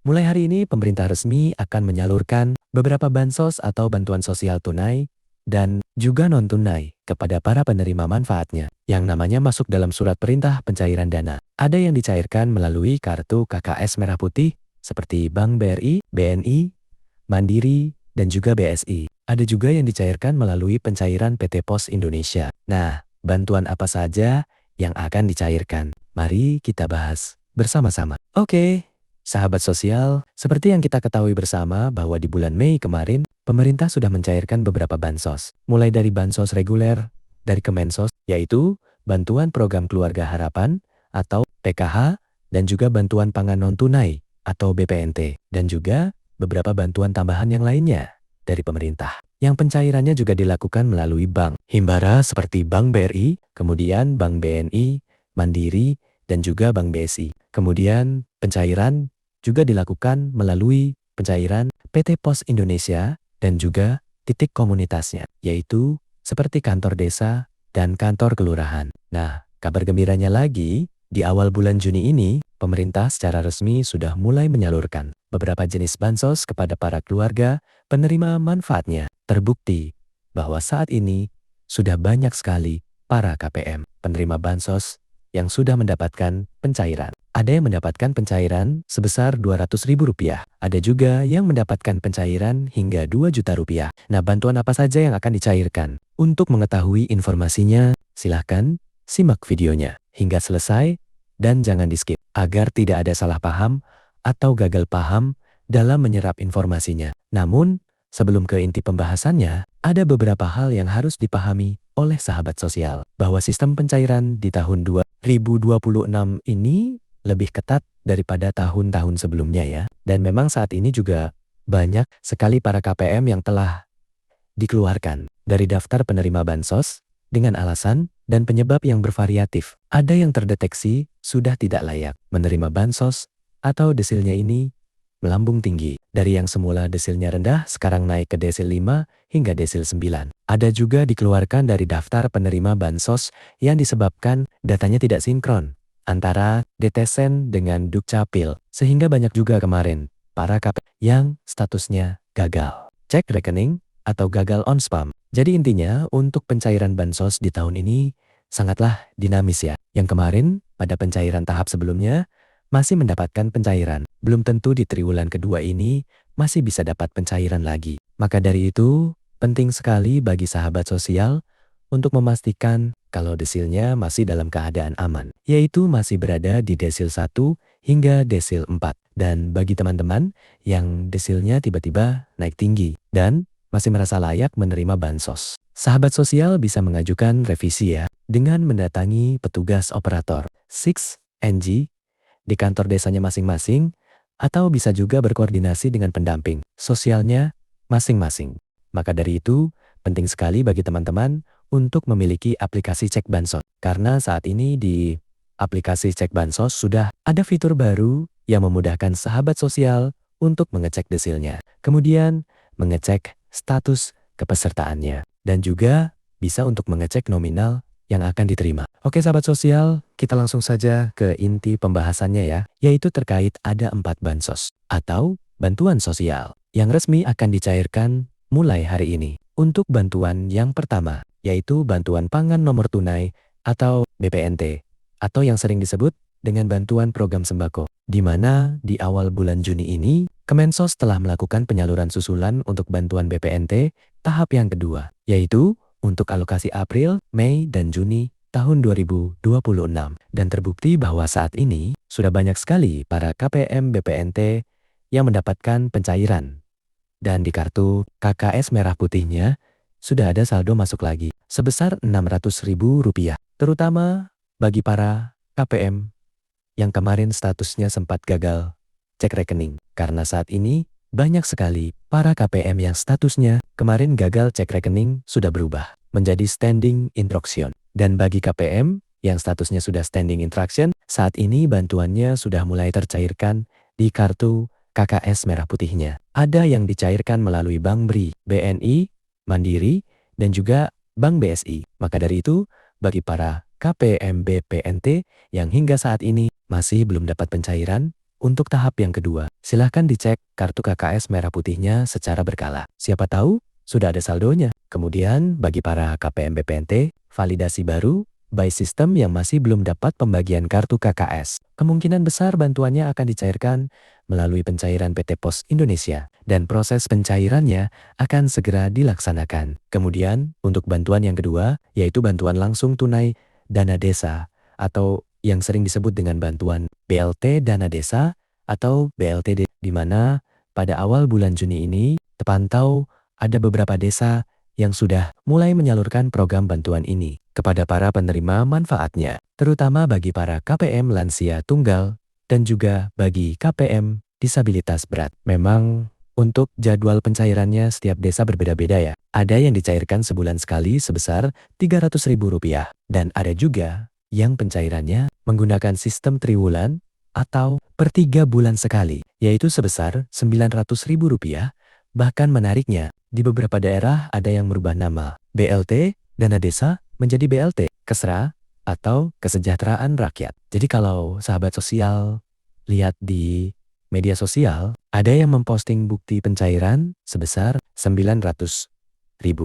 Mulai hari ini pemerintah resmi akan menyalurkan beberapa bansos atau bantuan sosial tunai dan juga non-tunai kepada para penerima manfaatnya yang namanya masuk dalam surat perintah pencairan dana. Ada yang dicairkan melalui kartu KKS Merah Putih seperti Bank BRI, BNI, Mandiri, dan juga BSI. Ada juga yang dicairkan melalui pencairan PT Pos Indonesia. Nah, bantuan apa saja yang akan dicairkan? Mari kita bahas bersama-sama. Oke. Sahabat sosial, seperti yang kita ketahui bersama bahwa di bulan Mei kemarin, pemerintah sudah mencairkan beberapa bansos. Mulai dari bansos reguler, dari Kemensos, yaitu Bantuan Program Keluarga Harapan atau PKH, dan juga Bantuan Pangan Non-Tunai atau BPNT, dan juga beberapa bantuan tambahan yang lainnya dari pemerintah. Yang pencairannya juga dilakukan melalui bank himbara seperti Bank BRI, kemudian Bank BNI, Mandiri, dan juga Bank BSI. Kemudian pencairan juga dilakukan melalui pencairan PT Pos Indonesia dan juga titik komunitasnya, yaitu seperti kantor desa dan kantor kelurahan. Nah, kabar gembiranya lagi, di awal bulan Juni ini, pemerintah secara resmi sudah mulai menyalurkan beberapa jenis bansos kepada para keluarga penerima manfaatnya. Terbukti bahwa saat ini sudah banyak sekali para KPM penerima bansos yang sudah mendapatkan pencairan. Ada yang mendapatkan pencairan sebesar Rp200.000. Ada juga yang mendapatkan pencairan hingga Rp2 juta. Nah, bantuan apa saja yang akan dicairkan? Untuk mengetahui informasinya, silahkan simak videonya hingga selesai dan jangan di-skip agar tidak ada salah paham atau gagal paham dalam menyerap informasinya. Namun, sebelum ke inti pembahasannya, ada beberapa hal yang harus dipahami oleh sahabat sosial bahwa sistem pencairan di tahun 2026 ini lebih ketat daripada tahun-tahun sebelumnya ya. Dan memang saat ini juga banyak sekali para KPM yang telah dikeluarkan dari daftar penerima bansos dengan alasan dan penyebab yang bervariatif. Ada yang terdeteksi sudah tidak layak menerima bansos atau desilnya ini melambung tinggi. Dari yang semula desilnya rendah sekarang naik ke desil 5 hingga desil 9. Ada juga dikeluarkan dari daftar penerima bansos yang disebabkan datanya tidak sinkron antara DTSEN dengan Dukcapil, sehingga banyak juga kemarin para KPM yang statusnya gagal cek rekening atau gagal on spam. Jadi intinya untuk pencairan bansos di tahun ini sangatlah dinamis ya. Yang kemarin pada pencairan tahap sebelumnya masih mendapatkan pencairan. Belum tentu di triwulan kedua ini masih bisa dapat pencairan lagi. Maka dari itu penting sekali bagi sahabat sosial untuk memastikan kalau desilnya masih dalam keadaan aman, yaitu masih berada di desil 1 hingga desil 4. Dan bagi teman-teman yang desilnya tiba-tiba naik tinggi dan masih merasa layak menerima bansos, sahabat sosial bisa mengajukan revisi ya dengan mendatangi petugas operator 6NG di kantor desanya masing-masing atau bisa juga berkoordinasi dengan pendamping sosialnya masing-masing. Maka dari itu, penting sekali bagi teman-teman untuk memiliki aplikasi cek bansos. Karena saat ini di aplikasi cek bansos sudah ada fitur baru yang memudahkan sahabat sosial untuk mengecek desilnya. Kemudian mengecek status kepesertaannya. Dan juga bisa untuk mengecek nominal yang akan diterima. Oke sahabat sosial, kita langsung saja ke inti pembahasannya ya, yaitu terkait ada 4 bansos atau bantuan sosial yang resmi akan dicairkan mulai hari ini. Untuk bantuan yang pertama, yaitu bantuan pangan nomor tunai atau BPNT, atau yang sering disebut dengan bantuan program sembako, di mana di awal bulan Juni ini, Kemensos telah melakukan penyaluran susulan untuk bantuan BPNT tahap yang kedua, yaitu untuk alokasi April, Mei, dan Juni tahun 2026. Dan terbukti bahwa saat ini sudah banyak sekali para KPM BPNT yang mendapatkan pencairan. Dan di kartu KKS Merah Putihnya sudah ada saldo masuk lagi sebesar Rp600.000, terutama bagi para KPM yang kemarin statusnya sempat gagal cek rekening. Karena saat ini banyak sekali para KPM yang statusnya kemarin gagal cek rekening sudah berubah menjadi standing instruction. Dan bagi KPM yang statusnya sudah standing instruction, saat ini bantuannya sudah mulai tercairkan di kartu KKS Merah Putihnya. Ada yang dicairkan melalui Bank BRI, BNI, Mandiri, dan juga Bank BSI. Maka dari itu, bagi para KPM BPNT yang hingga saat ini masih belum dapat pencairan, Untuk tahap yang kedua, silahkan dicek kartu KKS merah putihnya secara berkala. Siapa tahu sudah ada saldonya. Kemudian bagi para KPM BPNT, validasi baru by system yang masih belum dapat pembagian kartu KKS. Kemungkinan besar bantuannya akan dicairkan melalui pencairan PT Pos Indonesia dan proses pencairannya akan segera dilaksanakan. Kemudian untuk bantuan yang kedua yaitu bantuan langsung tunai dana desa atau yang sering disebut dengan bantuan BLT dana desa atau BLTD, di mana pada awal bulan Juni ini terpantau ada beberapa desa yang sudah mulai menyalurkan program bantuan ini kepada para penerima manfaatnya, terutama bagi para KPM lansia tunggal dan juga bagi KPM disabilitas berat. Memang untuk jadwal pencairannya setiap desa berbeda-beda ya. Ada yang dicairkan sebulan sekali sebesar Rp300.000 dan ada juga yang pencairannya menggunakan sistem triwulan atau per 3 bulan sekali, yaitu sebesar Rp900.000. Bahkan menariknya, di beberapa daerah ada yang merubah nama BLT, dana desa, menjadi BLT, Kesra, atau Kesejahteraan Rakyat. Jadi kalau sahabat sosial lihat di media sosial, ada yang memposting bukti pencairan sebesar Rp900.000.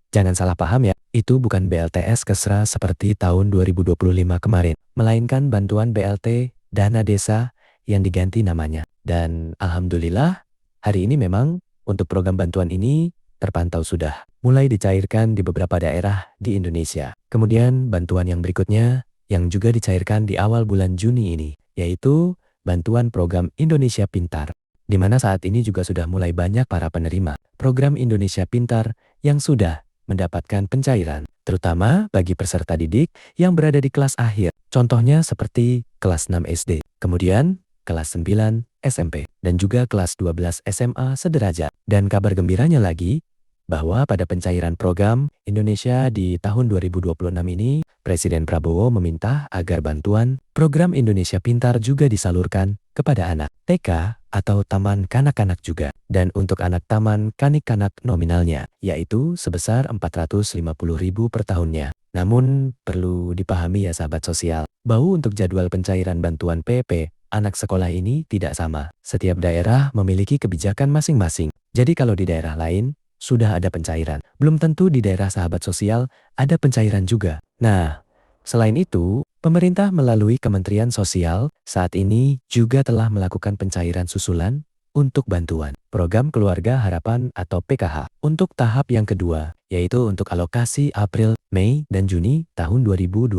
Jangan salah paham ya, itu bukan BLTS Kesra seperti tahun 2025 kemarin, melainkan bantuan BLT dana desa yang diganti namanya. Dan alhamdulillah, hari ini memang untuk program bantuan ini terpantau sudah mulai dicairkan di beberapa daerah di Indonesia. Kemudian bantuan yang berikutnya yang juga dicairkan di awal bulan Juni ini, yaitu bantuan program Indonesia Pintar, di mana saat ini juga sudah mulai banyak para penerima program Indonesia Pintar yang sudah mendapatkan pencairan, terutama bagi peserta didik yang berada di kelas akhir. Contohnya seperti kelas 6 SD, kemudian kelas 9 SMP, dan juga kelas 12 SMA sederajat. Dan kabar gembiranya lagi, bahwa pada pencairan program Indonesia di tahun 2026 ini, Presiden Prabowo meminta agar bantuan program Indonesia Pintar juga disalurkan kepada anak TK atau taman kanak-kanak juga. Dan untuk anak taman kanak-kanak nominalnya, yaitu sebesar Rp450.000 per tahunnya. Namun perlu dipahami ya sahabat sosial, bahwa untuk jadwal pencairan bantuan PP anak sekolah ini tidak sama. Setiap daerah memiliki kebijakan masing-masing. Jadi kalau di daerah lain sudah ada pencairan, belum tentu di daerah sahabat sosial ada pencairan juga. Nah, selain itu, pemerintah melalui Kementerian Sosial saat ini juga telah melakukan pencairan susulan untuk bantuan Program Keluarga Harapan atau PKH untuk tahap yang kedua, yaitu untuk alokasi April, Mei, dan Juni tahun 2026.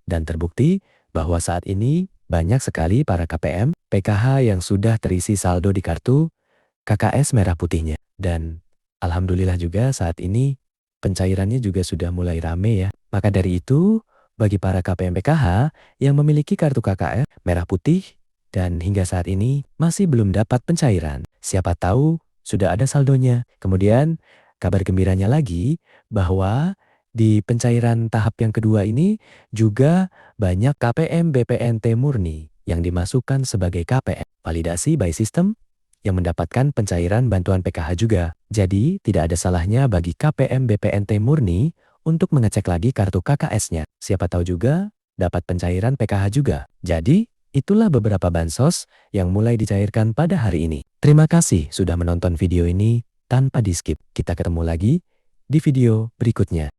Dan terbukti bahwa saat ini banyak sekali para KPM, PKH yang sudah terisi saldo di kartu KKS merah putihnya. Dan alhamdulillah juga saat ini pencairannya juga sudah mulai rame ya. Maka dari itu, bagi para KPM PKH yang memiliki kartu KKS merah putih dan hingga saat ini masih belum dapat pencairan, siapa tahu sudah ada saldonya. Kemudian kabar gembiranya lagi bahwa di pencairan tahap yang kedua ini juga banyak KPM BPNT murni yang dimasukkan sebagai KPM validasi by system yang mendapatkan pencairan bantuan PKH juga. Jadi tidak ada salahnya bagi KPM BPNT murni untuk mengecek lagi kartu KKS-nya. Siapa tahu juga dapat pencairan PKH juga. Jadi itulah beberapa bansos yang mulai dicairkan pada hari ini. Terima kasih sudah menonton video ini tanpa di skip. Kita ketemu lagi di video berikutnya.